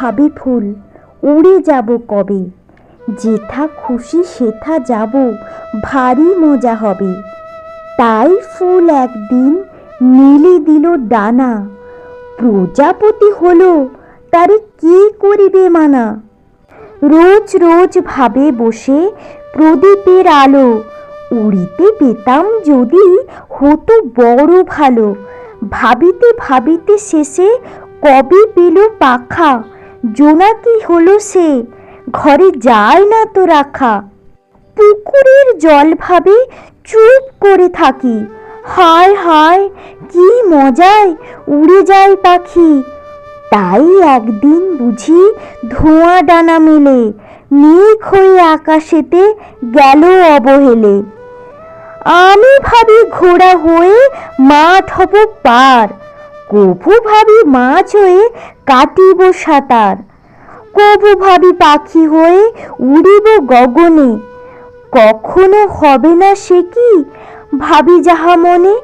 ভাবে ফুল উড়ে যাব কবে, যেথা খুশি সেথা যাব, ভারী মজা হবে। তাই ফুল একদিন মেলে দিল ডানা, প্রজাপতি হলো তারে কি করিবে মানা। রোজ রোজ ভাবে বসে প্রদীপের আলো, উড়িতে পেতাম যদি হতো বড় ভালো। ভাবিতে ভাবিতে শেষে কবে পেল পাখা, জোনাকি হলো সে ঘরে যায় না তো রাখা। পুকুরের জল ভাবে চুপ করে থাকি, হায় হায় কি মজায় উড়ে যায় পাখি। তাই একদিন বুঝি ধোঁয়া ডানা মেলে, মেঘ হয়ে আকাশেতে গেল অবহেলে। আমি ভাবি ঘোড়া হয়ে মাঠ হব পার, কভু ভাবি মাছ হয়ে কাটিব সাঁতার। কভু ভাবি পাখি হয়ে উড়িব গগনে, কখনো হবে না সে কি ভাবি যাহা মনে।